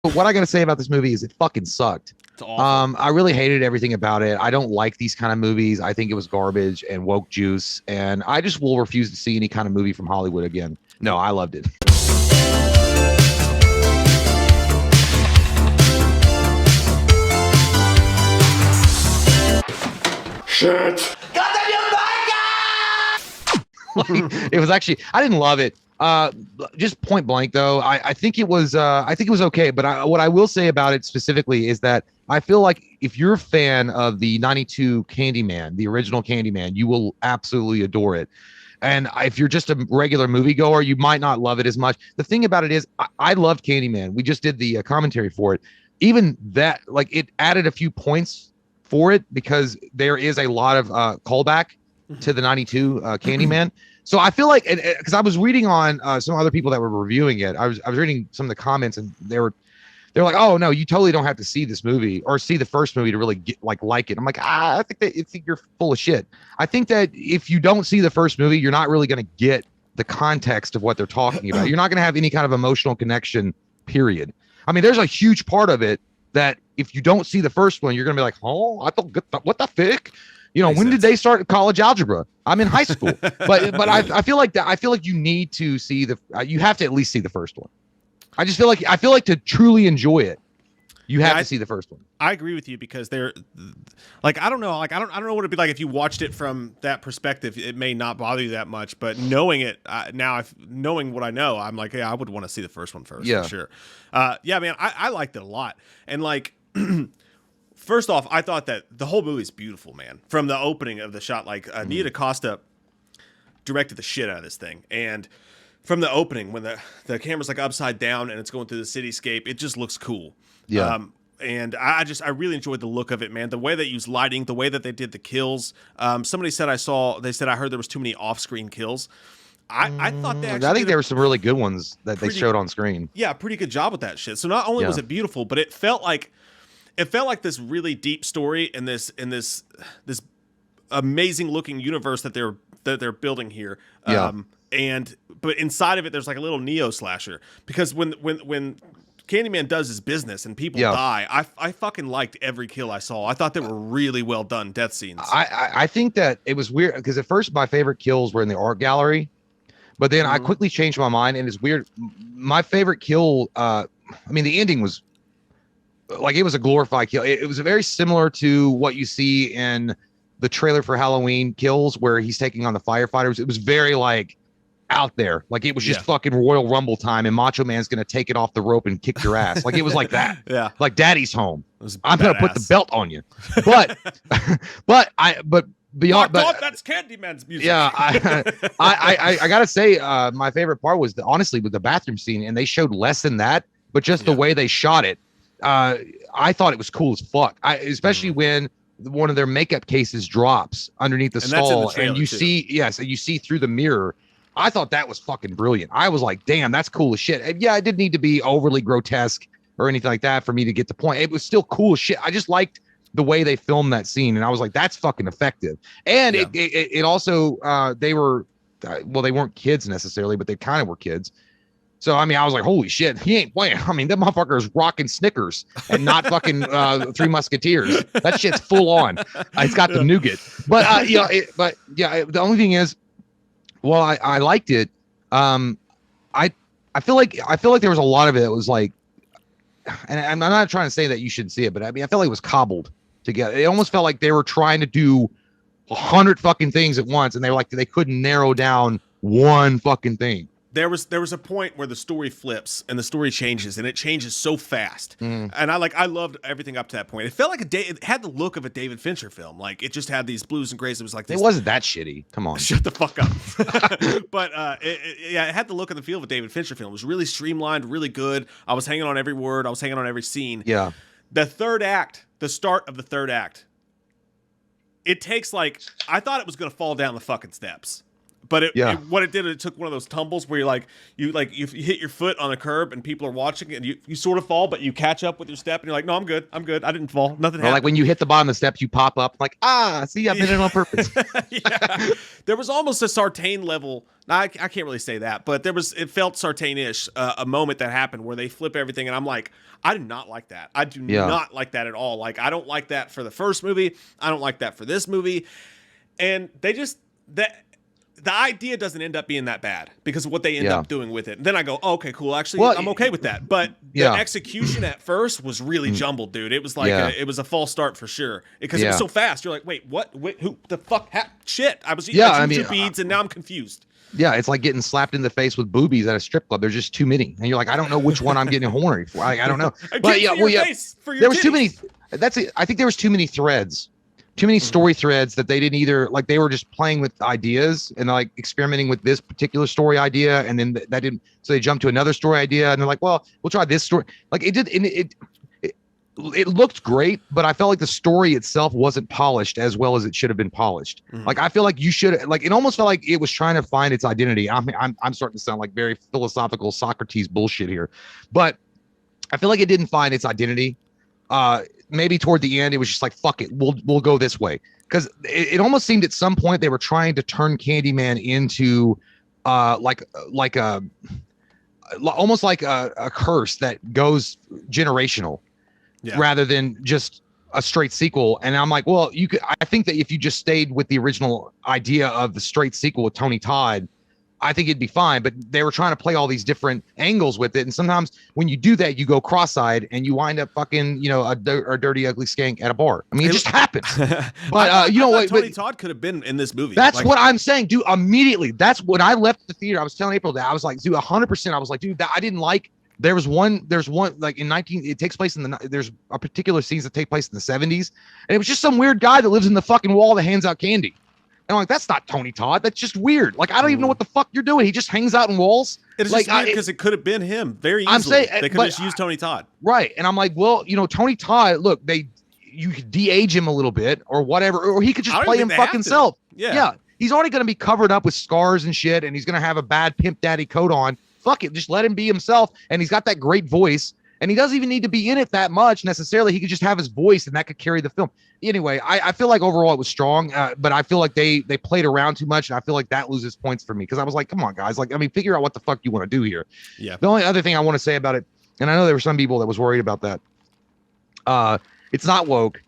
But what I gotta say about this movie is it fucking sucked. It's awful. I really hated everything about it. I don't like these kind of movies. I think it was garbage and woke juice, and I just will refuse to see any kind of movie from Hollywood again. No, I loved it. Shit. It was actually, I didn't love it. Just point blank though, I think it was okay. But what I will say about it specifically is that I feel like if you're a fan of the '92 Candyman, the original Candyman, you will absolutely adore it. And if you're just a regular moviegoer, you might not love it as much. The thing about it is, I loved Candyman. We just did the commentary for it. Even that, like, it added a few points for it because there is a lot of callback to the '92 Candyman. So I feel like, because I was reading on some other people that were reviewing it, I was reading some of the comments, and they're like, "Oh no, you totally don't have to see this movie or see the first movie to really get like it." I'm like, I think you're full of shit. I think that if you don't see the first movie, you're not really going to get the context of what they're talking about. You're not going to have any kind of emotional connection. Period. I mean, there's a huge part of it that if you don't see the first one, you're going to be like, "Oh, I thought, what the fuck." You know, Makes when sense. did they start college algebra? I'm in high school, but I feel like that. I feel like you need to see you have to at least see the first one. I feel like to truly enjoy it, you have to see the first one. I agree with you because they're like, I don't know, like I don't know what it'd be like if you watched it from that perspective. It may not bother you that much, but knowing it now, knowing what I know, I'm like, yeah, I would want to see the first one first for sure. Yeah, man, I liked it a lot, and like. First off, I thought that the whole movie is beautiful, man. From the opening of the shot, like Nia DaCosta directed the shit out of this thing, and from the opening when the camera's like upside down and it's going through the cityscape, it just looks cool. Yeah. And I really enjoyed the look of it, man. The way they used lighting, the way that they did the kills. Somebody said I heard there was too many off-screen kills. I thought they actually I think there were some really good ones that they showed on screen. Yeah, pretty good job with that shit. So not only was it beautiful, but it felt like this really deep story in this amazing looking universe that they're building here. But inside of it, there's like a little neo slasher because when Candyman does his business and people die, I fucking liked every kill I saw. I thought they were really well done death scenes. I think that it was weird because at first my favorite kills were in the art gallery, but then I quickly changed my mind, and it's weird. My favorite kill, I mean, the ending was like, it was a glorified kill. It was very similar to what you see in the trailer for Halloween Kills, where he's taking on the firefighters. It was very like out there. Like it was just fucking Royal Rumble time, and Macho Man's going to take it off the rope and kick your ass. Like it was like that. Yeah. Like Daddy's home. I'm going to put the belt on you. But, beyond, I thought that's Candyman's music. Yeah. I got to say, my favorite part was honestly with the bathroom scene, and they showed less than that, but just the way they shot it. I thought it was cool as fuck. Especially when one of their makeup cases drops underneath the stall, and you see, you see through the mirror. I thought that was fucking brilliant. I was like, damn, that's cool as shit. And yeah, it didn't need to be overly grotesque or anything like that for me to get the point. It was still cool as shit. I just liked the way they filmed that scene, and I was like, that's fucking effective. And it also, they were, well, they weren't kids necessarily, but they kind of were kids. So, I mean, I was like, holy shit, he ain't playing. I mean, that motherfucker's rocking Snickers and not fucking Three Musketeers. That shit's full on. It's got the nougat. But, the only thing is, well, I liked it. I feel like there was a lot of it that was like, and I'm not trying to say that you shouldn't see it, but I mean, I felt like it was cobbled together. It almost felt like they were trying to do 100 fucking things at once, and they couldn't narrow down one fucking thing. There was a point where the story flips and the story changes, and it changes so fast. And I loved everything up to that point. It felt like it had the look of a David Fincher film. Like it just had these blues and grays. It was like it wasn't that shitty. Come on, shut the fuck up. But it had the look and the feel of a David Fincher film. It was really streamlined, really good. I was hanging on every word. I was hanging on every scene. Yeah. The third act, the start of the third act, it takes like, I thought it was going to fall down the fucking steps. But what it did, it took one of those tumbles where you hit your foot on a curb and people are watching and you sort of fall, but you catch up with your step and you're like, no, I'm good, I didn't fall, nothing happened. Like when you hit the bottom of the steps, you pop up like, see, I did it on purpose. Yeah, there was almost a Sartain level. I can't really say that, but it felt Sartain-ish, a moment that happened where they flip everything, and I'm like, I do not like that. I do not like that at all. Like, I don't like that for the first movie. I don't like that for this movie, and the idea doesn't end up being that bad because of what they end up doing with it. And then I go, oh, okay, cool. Actually, I'm okay with that. But the execution at first was really jumbled, dude. It was like it was a false start for sure because it was so fast. You're like, wait, what? Wait, who the fuck? Shit! I was eating two beads and now I'm confused. Yeah, it's like getting slapped in the face with boobies at a strip club. There's just too many, and you're like, I don't know which one I'm getting horny for. I don't know. But there was too many. That's it. I think there was too many threads. Too many story threads that they didn't either, like they were just playing with ideas and like experimenting with this particular story idea, and then that didn't, so they jumped to another story idea and they're like, well, we'll try this story. Like it looked great, but I felt like the story itself wasn't polished as well as it should have been polished. Like I feel like it almost felt like it was trying to find its identity. I'm starting to sound like very philosophical Socrates bullshit here, but I feel like it didn't find its identity. Maybe toward the end, it was just like, fuck it, we'll go this way. Because it almost seemed at some point they were trying to turn Candyman into almost like a curse that goes generational rather than just a straight sequel. And I'm like, well, I think that if you just stayed with the original idea of the straight sequel with Tony Todd, I think it'd be fine, but they were trying to play all these different angles with it. And sometimes when you do that, you go cross-eyed and you wind up fucking, a dirty, ugly skank at a bar. I mean, it just happens. But Tony Todd could have been in this movie. That's what I'm saying, dude. Immediately. That's when I left the theater. I was telling April that I was like, dude, 100%. I was like, dude, that I didn't like. There's one like it takes place there's a particular scenes that take place in the 70s. And it was just some weird guy that lives in the fucking wall that hands out candy. And I'm like, that's not Tony Todd. That's just weird. Like, I don't even know what the fuck you're doing. He just hangs out in walls. It's like, just weird because it could have been him very easily. I'm saying, they could have just used Tony Todd. Right. And I'm like, well, Tony Todd, look, you could de-age him a little bit or whatever, or he could just play him fucking self. Yeah. He's already going to be covered up with scars and shit, and he's going to have a bad pimp daddy coat on. Fuck it. Just let him be himself. And he's got that great voice. And he doesn't even need to be in it that much necessarily. He could just have his voice and that could carry the film. Anyway, I feel like overall it was strong, but I feel like they played around too much. And I feel like that loses points for me because I was like, come on, guys. Like, I mean, figure out what the fuck you want to do here. Yeah. The only other thing I want to say about it, and I know there were some people that was worried about that. It's not woke.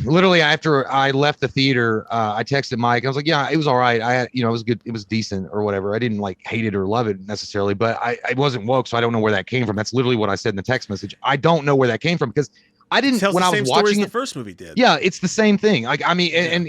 Literally after I left the theater, I texted Mike. I was like, yeah, it was all right. I had, it was good. It was decent or whatever. I didn't like hate it or love it necessarily, but I wasn't woke. So I don't know where that came from. That's literally what I said in the text message. I don't know where that came from because I didn't, when I was watching the first movie did. Yeah. It's the same thing. Like, I mean, and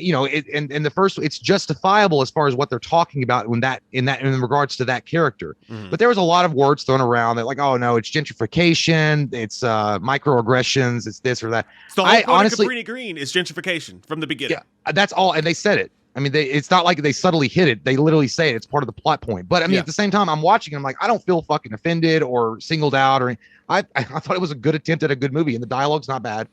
the first, it's justifiable as far as what they're talking about in regards to that character. But there was a lot of words thrown around that like, oh no, it's gentrification. It's microaggressions. It's this or that. So the whole point of Cabrini Green is gentrification from the beginning. Yeah, that's all. And they said it. I mean, it's not like they subtly hit it. They literally say it. It's part of the plot point. But I mean, at the same time, I'm watching and I'm like, I don't feel fucking offended or singled out or I thought it was a good attempt at a good movie and the dialogue's not bad.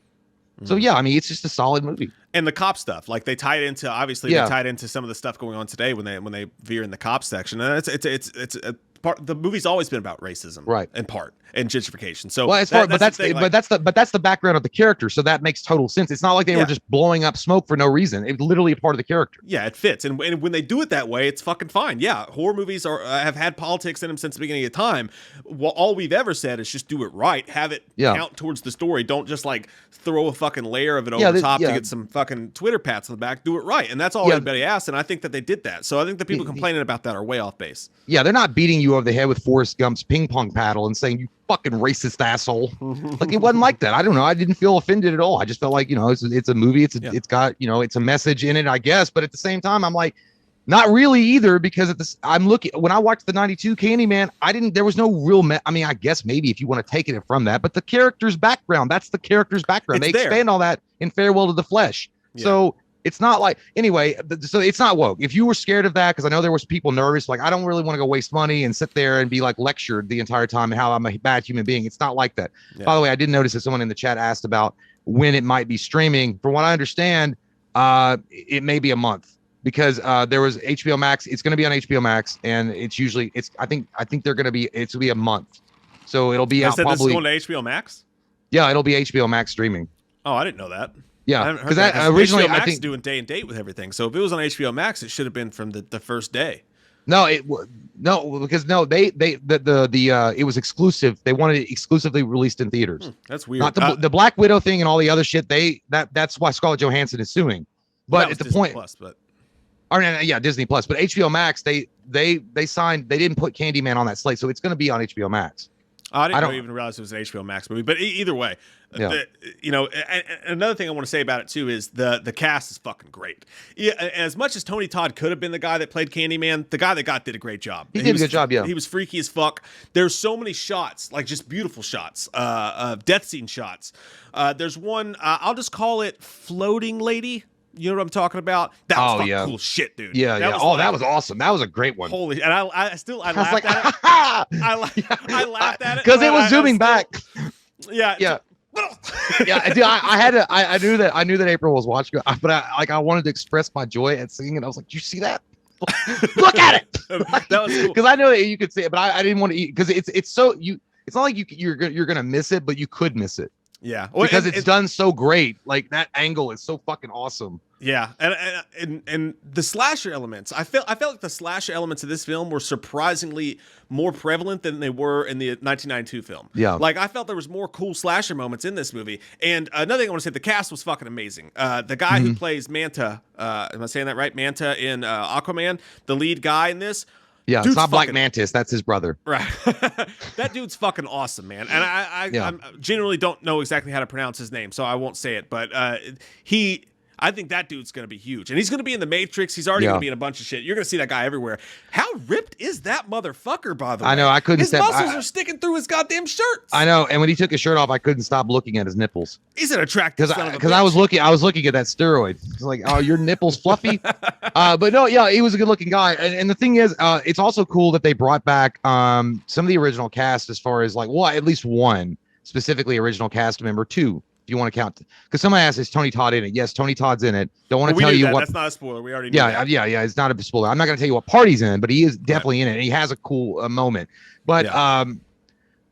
So yeah, I mean, it's just a solid movie. And the cop stuff, like they tie it into, obviously they tied into some of the stuff going on today when they veer in the cop section. And it's a part, the movie's always been about racism, right? In part, and gentrification. So well, that's the background of the character. So that makes total sense. It's not like they were just blowing up smoke for no reason. It's literally a part of the character. Yeah, it fits. And when they do it that way, it's fucking fine. Yeah, horror movies have had politics in them since the beginning of time. Well, all we've ever said is just do it right. Have it count towards the story. Don't just like throw a fucking layer of it over top to get some fucking Twitter pats on the back. Do it right. And that's all anybody asks. And I think that they did that. So I think the people complaining about that are way off base. Yeah, they're not beating you over the head with Forrest Gump's ping pong paddle and saying you fucking racist asshole. Like it wasn't like that. I don't know. I didn't feel offended at all. I just felt like, it's a movie. It's got, it's a message in it, I guess. But at the same time, I'm like, not really either, because I'm looking, when I watched the 92 Candyman, there was no real, I mean, I guess maybe if you want to take it from that, but the character's background, that's the character's background. They expand all that in Farewell to the Flesh. Yeah. So it's not like, anyway, so it's not woke. If you were scared of that, because I know there was people nervous, like, I don't really want to go waste money and sit there and be like lectured the entire time and how I'm a bad human being. It's not like that. Yeah. By the way, I did notice that someone in the chat asked about when it might be streaming. From what I understand, it may be a month. because there was HBO Max. It's going to be on HBO Max, and it's usually I think they're going to be it's going to be a month, so it'll be They out said probably. this is going to HBO Max. Yeah, it'll be HBO Max streaming. Oh, I didn't know that. Yeah, because originally HBO Max I think is doing day and date with everything. So if it was on HBO Max, it should have been from the first day. no, it was exclusive. They wanted it exclusively released in theaters. That's weird. Not the Black Widow thing and all the other shit. That's why Scarlett Johansson is suing. But at the Disney point, Plus, but yeah, Disney Plus. But HBO Max, they signed. They didn't put Candyman on that slate, so it's going to be on HBO Max. I didn't even realize it was an HBO Max movie. But either way, Yeah. And another thing I want to say about it too is the cast is fucking great. Yeah, as much as Tony Todd could have been the guy that played Candyman, the guy that got did a great job. He did a good job. Yeah, he was freaky as fuck. There's so many shots, like just beautiful shots, death scene shots. There's one I'll just call it floating lady. You know what I'm talking about? That was fucking cool shit, dude. Yeah, that was awesome. That was a great one. Holy, and I laughed like, at it. I laughed at it because it was zooming back. Yeah, yeah, yeah. Dude, I knew that April was watching, but I wanted to express my joy at seeing it. I was like, "You see that? Look at it!" That was cool. Because I know that you could see it, but I didn't want to eat because it's so you. It's not like you're gonna miss it, but you could miss it. Yeah, because it's done so great. Like that angle is so fucking awesome. Yeah, and the slasher elements. I felt like the slasher elements of this film were surprisingly more prevalent than they were in the 1992 film. Yeah, like I felt there was more cool slasher moments in this movie. And another thing I want to say, the cast was fucking amazing. The guy who plays Manta, am I saying that right? Manta in Aquaman, the lead guy in this. Yeah, it's not Black Mantis. That's his brother. Right. That dude's fucking awesome, man. And I generally don't know exactly how to pronounce his name, so I won't say it. But I think that dude's going to be huge. And he's going to be in The Matrix. He's already going to be in a bunch of shit. You're going to see that guy everywhere. How ripped is that motherfucker, by the way? I know. I couldn't His muscles are sticking through his goddamn shirts. I know. And when he took his shirt off, I couldn't stop looking at his nipples. He's an attractive son of a bitch. Because I was looking at that steroid. It's like, oh, your nipples fluffy? But no, yeah, he was a good looking guy. And the thing is, it's also cool that they brought back some of the original cast as far as like, well, at least one specifically original cast member, two. If you want to count, because somebody asked, is Tony Todd in it? Yes, Tony Todd's in it. Don't want to tell you what. That's not a spoiler. We already knew that. Yeah. It's not a spoiler. I'm not going to tell you what part he's in, but he is definitely in it. And he has a cool moment. But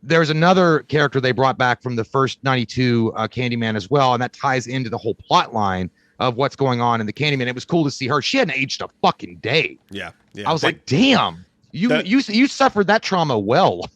there's another character they brought back from the first 92 Candyman as well, and that ties into the whole plot line of what's going on in the Candyman. It was cool to see her. She hadn't aged a fucking day. Yeah. I was like, damn. You suffered that trauma well.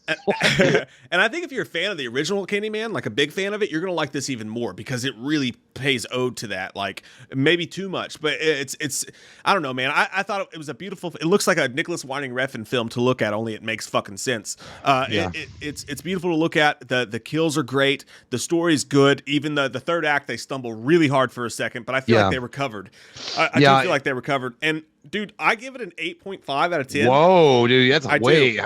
And I think if you're a fan of the original Candyman, like a big fan of it, you're gonna like this even more because it really pays ode to that. Like maybe too much, but it's I don't know, man. I thought it was a beautiful. It looks like a Nicholas Winding Refn film to look at. Only it makes fucking sense. It's beautiful to look at. The kills are great. The story's good. Even the third act, they stumble really hard for a second, but I feel like they recovered. I do feel like they recovered. And dude, I give it an 8.5 out of 10. Whoa, dude, that's way.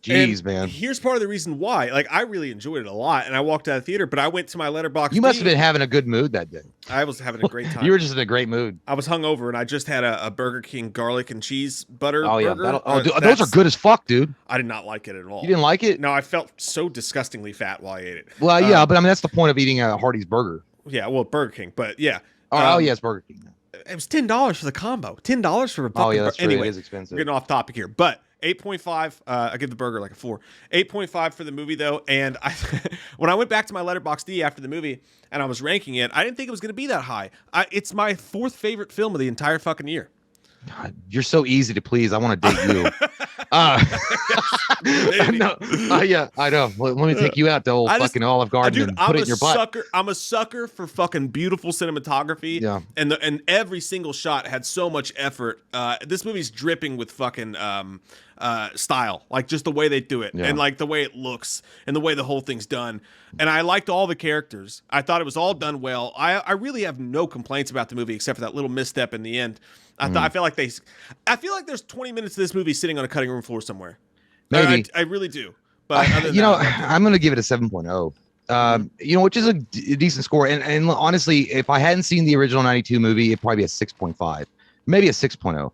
Jeez, man. Here's part of the reason why. Like, I really enjoyed it a lot, and I walked out of the theater, but I went to my Letterboxd. You must have been having a good mood that day. I was having a great time. You were just in a great mood. I was hungover, and I just had a Burger King garlic and cheese butter burger. Dude, those are good as fuck, dude. I did not like it at all. You didn't like it? No, I felt so disgustingly fat while I ate it. Well, yeah, but I mean, that's the point of eating a Hardee's burger. Yeah, well, Burger King, but yeah. Yes, Burger King. It was $10 for the combo. $10 for a fucking that's true. Anyway, it is expensive. We're getting off topic here, but 8.5. I give the burger like a 4. 8.5 for the movie though, and when I went back to my Letterboxd after the movie and I was ranking it, I didn't think it was going to be that high. It's my 4th favorite film of the entire fucking year. God, you're so easy to please. I want to date you. Yeah, I know. Let me take you out to old fucking Olive Garden and put it in your butt. I'm a sucker for fucking beautiful cinematography. Yeah, and every single shot had so much effort. This movie's dripping with fucking style, like just the way they do it, and like the way it looks, and the way the whole thing's done. And I liked all the characters. I thought it was all done well. I really have no complaints about the movie except for that little misstep in the end. I feel like there's 20 minutes of this movie sitting on a cutting room floor somewhere. Maybe I really do. But I'm going to give it a 7.0. Which is a decent score. And honestly, if I hadn't seen the original 92 movie, it'd probably be a 6.5, maybe a 6.0.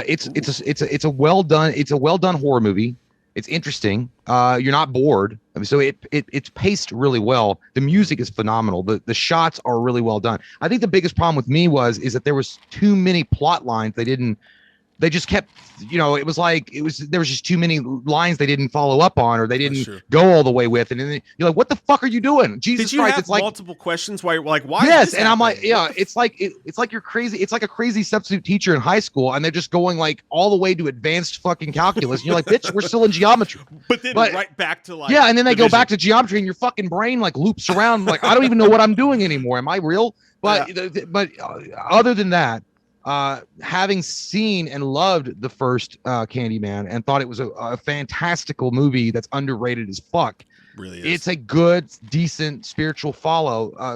It's a well done horror movie. It's interesting. You're not bored. I mean, so it's paced really well. The music is phenomenal. The shots are really well done. I think the biggest problem with me is that there was too many plot lines they just kept, it was like there was just too many lines they didn't follow up on, or they didn't go all the way with, and then you're like, what the fuck are you doing? Jesus Christ! It's like multiple questions why you're like, why? Yes, and I'm like, yeah, it's like you're crazy. It's like a crazy substitute teacher in high school, and they're just going like all the way to advanced fucking calculus, and you're like, bitch, we're still in geometry. But then right back to like, yeah, and then they go back to geometry, and your fucking brain like loops around. Like, I don't even know what I'm doing anymore. Am I real? But other than that. Having seen and loved the first Candyman and thought it was a fantastical movie that's underrated as fuck. Really is. It's a good, decent spiritual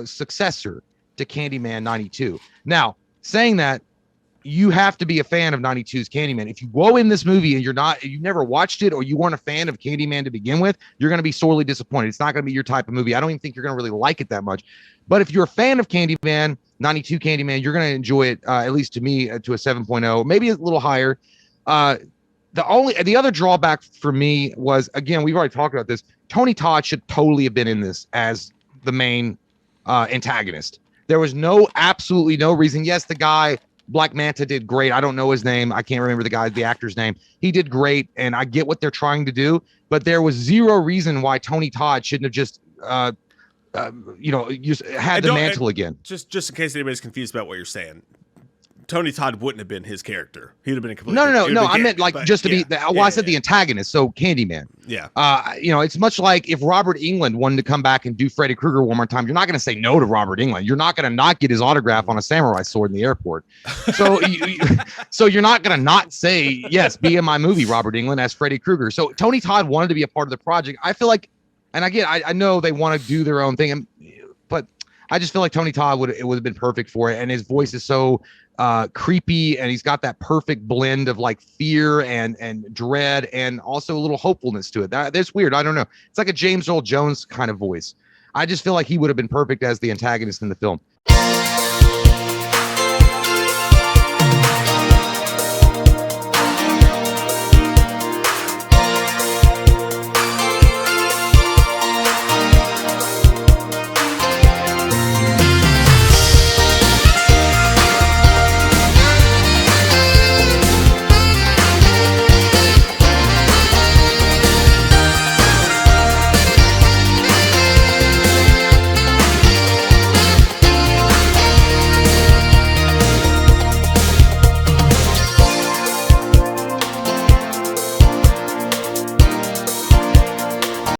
successor to Candyman 92. Now, saying that, you have to be a fan of 92's Candyman. If you go in this movie and you never watched it, or you weren't a fan of Candyman to begin with, you're going to be sorely disappointed. It's not going to be your type of movie. I don't even think you're going to really like it that much. But if you're a fan of Candyman, 92 Candyman, you're going to enjoy it, at least to me, to a 7.0, maybe a little higher. The other drawback for me was, again, we've already talked about this. Tony Todd should totally have been in this as the main antagonist. There was absolutely no reason. Yes, the guy, Black Manta, did great. I don't know his name. I can't remember the actor's name. He did great, and I get what they're trying to do, but there was zero reason why Tony Todd shouldn't have just had the mantle again. Just in case anybody's confused about what you're saying, Tony Todd wouldn't have been his character. He'd have been a complete no. I meant like just to be. I said the antagonist. So Candyman. Yeah. It's much like if Robert Englund wanted to come back and do Freddy Krueger one more time. You're not going to say no to Robert Englund. You're not going to not get his autograph on a samurai sword in the airport. So so you're not going to not say yes. Be in my movie, Robert Englund as Freddy Krueger. So Tony Todd wanted to be a part of the project. I feel like. And again, I know they want to do their own thing, but I just feel like Tony Todd would have been perfect for it. And his voice is so creepy, and he's got that perfect blend of like fear and dread, and also a little hopefulness to it. That's weird. I don't know. It's like a James Earl Jones kind of voice. I just feel like he would have been perfect as the antagonist in the film.